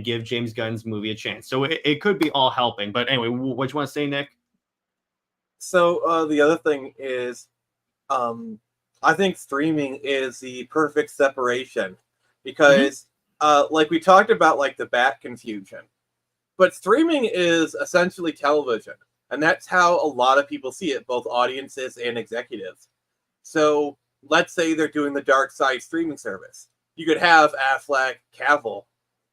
give James Gunn's movie a chance." So it could be all helping. But anyway, what you want to say, Nick? So the other thing is, I think streaming is the perfect separation because, like we talked about, like the bat confusion, but streaming is essentially television, and that's how a lot of people see it, both audiences and executives. So let's say they're doing the dark side streaming service. You could have Affleck, Cavill,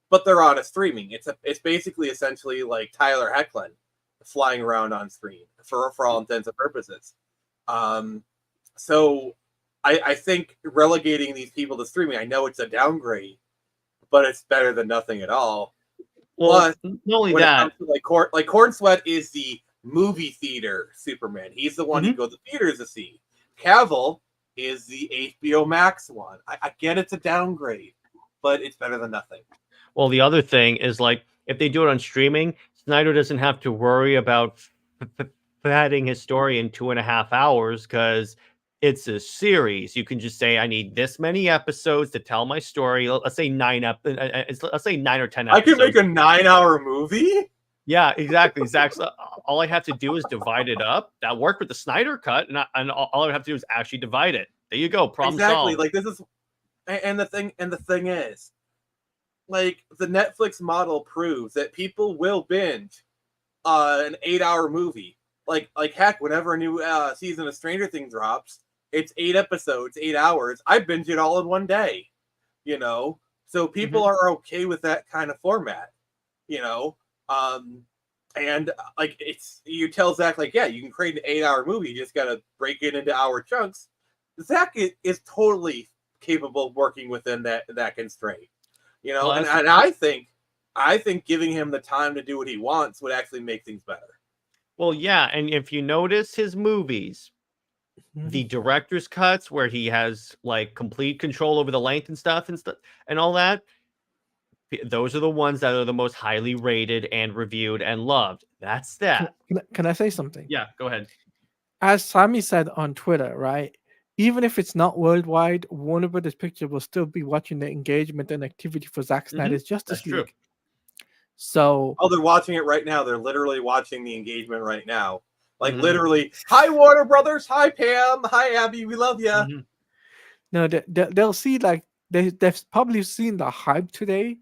but they're on a streaming. It's basically essentially like Tyler Hoechlin flying around on screen for all intents and purposes. So I think relegating these people to streaming, I know it's a downgrade, but it's better than nothing at all. Well, Plus, not only that, like Corn Sweat is the movie theater Superman. He's the one you go to theaters to see. Cavill is the HBO Max one. I get it's a downgrade, but it's better than nothing. Well, the other thing is like if they do it on streaming, Snyder doesn't have to worry about padding his story in 2.5 hours because it's a series. You can just say, I need this many episodes to tell my story. Let's say 9 let's say 9 or 10 episodes. I can make a 9-hour movie? Yeah, exactly. All I have to do is divide it up. That worked with the Snyder cut, and all I have to do is actually divide it. There you go. Problem solved. Like this is, and the thing is, like the Netflix model proves that people will binge an 8-hour movie. Like heck, whenever a new season of Stranger Things drops, it's 8 episodes, 8 hours. I binge it all in one day, you know. So people are okay with that kind of format, you know. And like you tell Zack, like, yeah, you can create an 8-hour movie. You just gotta break it into hour chunks. Zack is totally capable of working within that constraint, you know. Well, and I think giving him the time to do what he wants would actually make things better. Well, yeah, and if you notice his movies, the director's cuts where he has like complete control over the length and stuff and all that, those are the ones that are the most highly rated and reviewed and loved. That's that. Can I say something? Yeah, go ahead. As Sammy said on Twitter, right? Even if it's not worldwide, Warner Brothers Pictures will still be watching the engagement and activity for Zack Snyder's Justice League. True. So, they're watching it right now. They're literally watching the engagement right now. Like literally, hi Warner Brothers, hi Pam, hi Abby, we love you. No, they'll see, like they've probably seen the hype today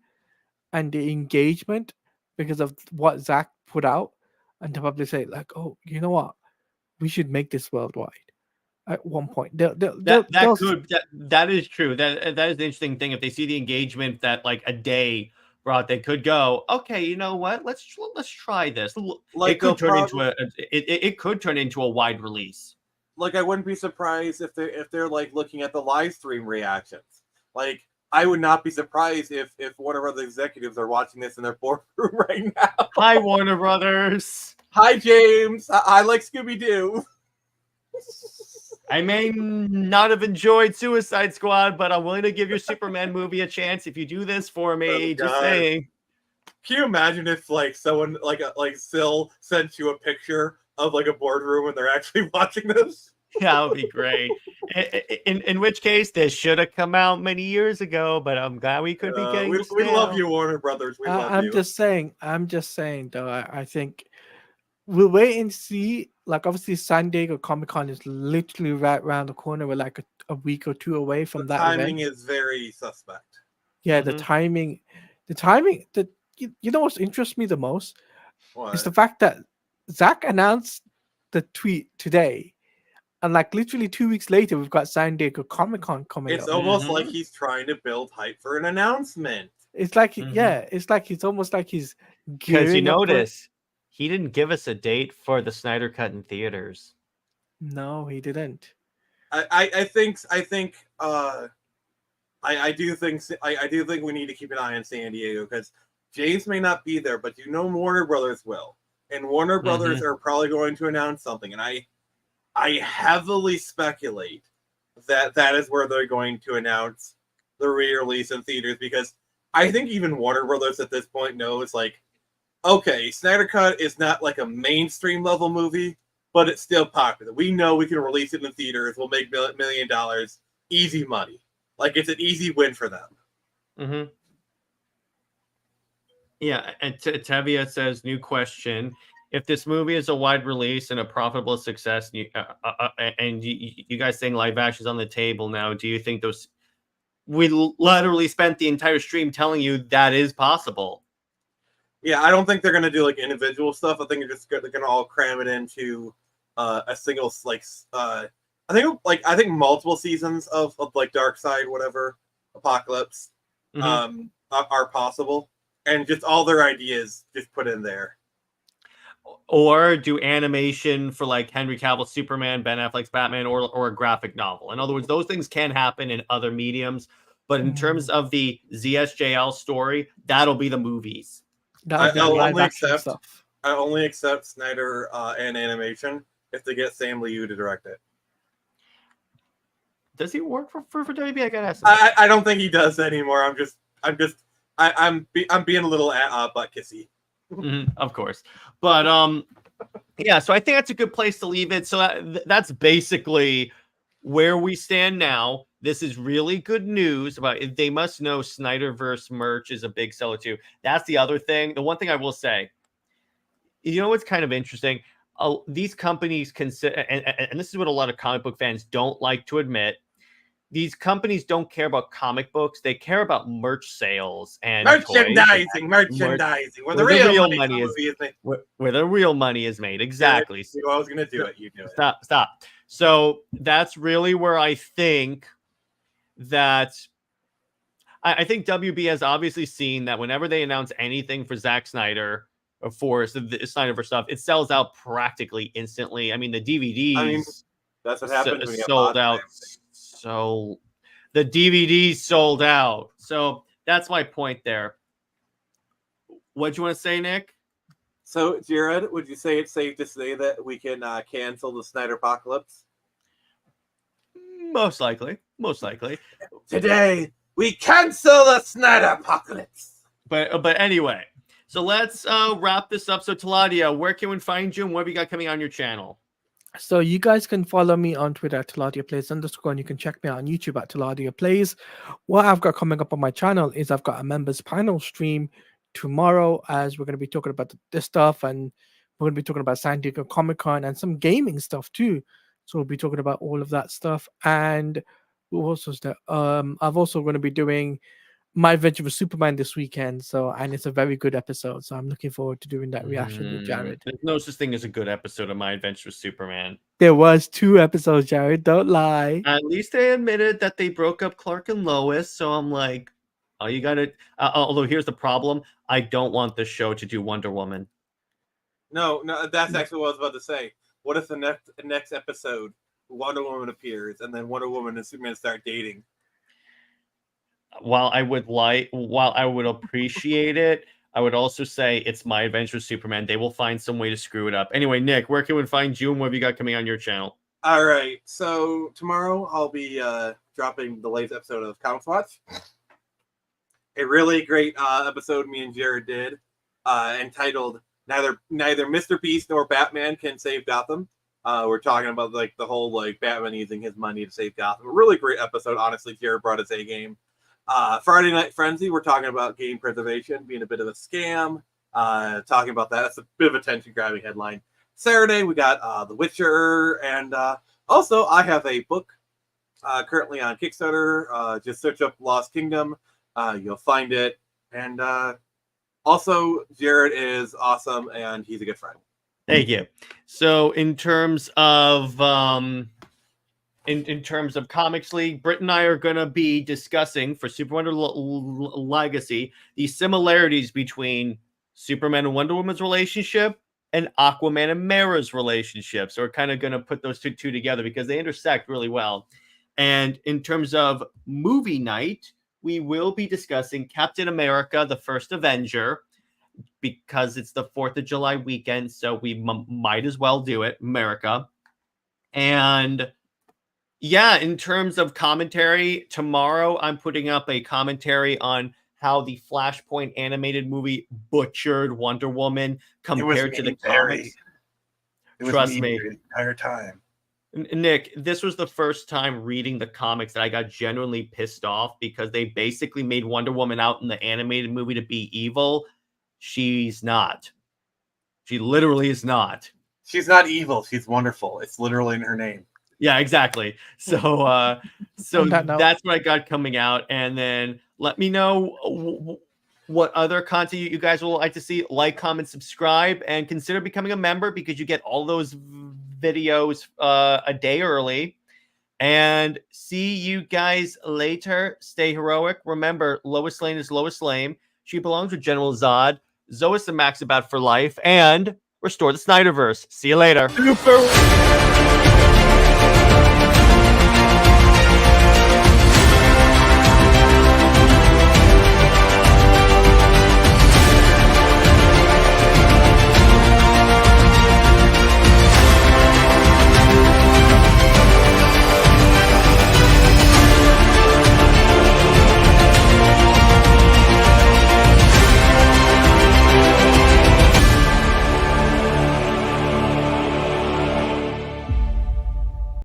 and the engagement because of what Zack put out, and they'll probably say like, oh, you know what, we should make this worldwide. At one point, that is true. That is the interesting thing. If they see the engagement that like a day brought, they could go, okay, you know what? Let's try this. Like it could turn into a wide release. Like I wouldn't be surprised if they're like looking at the live stream reactions. Like I would not be surprised if Warner Brothers executives are watching this in their boardroom right now. Hi, Warner Brothers. Hi, James. I like Scooby-Doo. I may not have enjoyed Suicide Squad, but I'm willing to give your Superman movie a chance if you do this for me. Just saying. Can you imagine if like someone like Sil sent you a picture of like a boardroom and they're actually watching this? Yeah, that would be great. In which case, this should have come out many years ago, but I'm glad we could be getting this we now. love you, Warner Brothers. We love you. I'm just saying, though. I think we'll wait and see. Like, obviously, San Diego Comic-Con is literally right around the corner. We're like a week or two away from that event. The timing is very suspect. Yeah, the timing. You know what interests me the most? What? Is the fact that Zack announced the tweet today, and like literally 2 weeks later, we've got San Diego Comic-Con coming up. It's almost like he's trying to build hype for an announcement. It's like, it's like it's almost like he's because you notice he didn't give us a date for the Snyder Cut in theaters. No, he didn't. I do think we need to keep an eye on San Diego because James may not be there, but Warner Brothers will, and Warner Brothers are probably going to announce something, and I heavily speculate that is where they're going to announce the re-release in theaters, because I think even Warner Brothers at this point knows, like, okay, Snyder Cut is not like a mainstream level movie, but it's still popular. We know we can release it in theaters. We'll make $1 million, easy money. Like, it's an easy win for them. Yeah, and Tevia says, new question. If this movie is a wide release and a profitable success, and you guys saying live action is on the table now, do you think those... We literally spent the entire stream telling you that is possible. Yeah, I don't think they're going to do, like, individual stuff. I think they're going to all cram it into a single, like... I think multiple seasons of like Dark Side, whatever, Apocalypse, are possible, and just all their ideas just put in there. Or do animation for like Henry Cavill's Superman, Ben Affleck's Batman, or a graphic novel. In other words, those things can happen in other mediums, but in terms of the ZSJL story, that'll be the movies. I only accept Snyder and animation if they get Sam Liu to direct it. Does he work for WB? I gotta ask. I don't think he does anymore. I'm being a little butt kissy. Of course, but yeah. So I think that's a good place to leave it. So that's basically where we stand now. This is really good news about it. They must know Snyderverse merch is a big seller too. That's the other thing. The one thing I will say, you know, what's kind of interesting. These companies consider, and this is what a lot of comic book fans don't like to admit. These companies don't care about comic books; they care about merch sales and merchandising. Where the real money is made. Where the real money is made. Exactly. I was going to do it. You do it. Stop. So that's really where I think that I think WB has obviously seen that whenever they announce anything for Zack Snyder or for the Snyderverse stuff, it sells out practically instantly. I mean, the DVDs. That's what happens when you sold out. So the DVDs sold out. So that's my point there. What do you want to say, Nick? So, Jared, would you say it's safe to say that we can cancel the Snyder Apocalypse? Most likely. Today, we cancel the Snyder Apocalypse. But anyway, so let's wrap this up. So, Taladia, where can we find you and what have you got coming on your channel? So you guys can follow me on Twitter at @TaladiaPlays_, and you can check me out on YouTube at TaladiaPlays. What I've got coming up on my channel is I've got a members panel stream tomorrow, as we're going to be talking about this stuff, and we're going to be talking about San Diego Comic-Con and some gaming stuff too. So we'll be talking about all of that stuff. And what else? I've also going to be doing My Adventure with Superman this weekend, and it's a very good episode, so I'm looking forward to doing that reaction with Jared. There's no such thing as a good episode of My Adventure with Superman. There was 2 episodes, Jared. Don't lie. At least they admitted that they broke up Clark and Lois, so I'm like, oh, you gotta. Although here's the problem: I don't want the show to do Wonder Woman. No, that's actually what I was about to say. What if the next episode Wonder Woman appears, and then Wonder Woman and Superman start dating? while I would appreciate it, I would also say it's My Adventure with Superman. They will find some way to screw it up. Anyway, Nick, where can we find you and what have you got coming on your channel? All right, so tomorrow I'll be dropping the latest episode of Comics Watch. A really great episode me and Jared did, entitled "Neither Mr. Beast nor Batman Can Save Gotham." We're talking about like the whole like Batman using his money to save Gotham. A really great episode. Honestly, Jared brought his A game. Friday Night Frenzy, we're talking about game preservation being a bit of a scam. Talking about that. That's a bit of a tension-grabbing headline. Saturday, we got The Witcher, and also I have a book currently on Kickstarter. Just search up Lost Kingdom. You'll find it. And also, Jared is awesome, and he's a good friend. Thank you. So in terms of in terms of Comics League, Britt and I are going to be discussing for Super Wonder Legacy the similarities between Superman and Wonder Woman's relationship and Aquaman and Mara's relationship. So we're kind of going to put those two together because they intersect really well. And in terms of movie night, we will be discussing Captain America, the First Avenger, because it's the 4th of July weekend, so we might as well do it, America. And yeah, in terms of commentary, tomorrow I'm putting up a commentary on how the Flashpoint animated movie butchered Wonder Woman compared to the comics. Trust me, the entire time. Nick, this was the first time reading the comics that I got genuinely pissed off because they basically made Wonder Woman out in the animated movie to be evil. She's not. She literally is not. She's not evil. She's wonderful. It's literally in her name. Yeah, exactly. So, that's what I got coming out, and then let me know what other content you guys will like to see. Like, comment, subscribe, and consider becoming a member because you get all those videos a day early. And see you guys later. Stay heroic. Remember, Lois Lane is Lois Lane. She belongs with General Zod. Zois and Max about for life, and restore the Snyderverse. See you later. Super.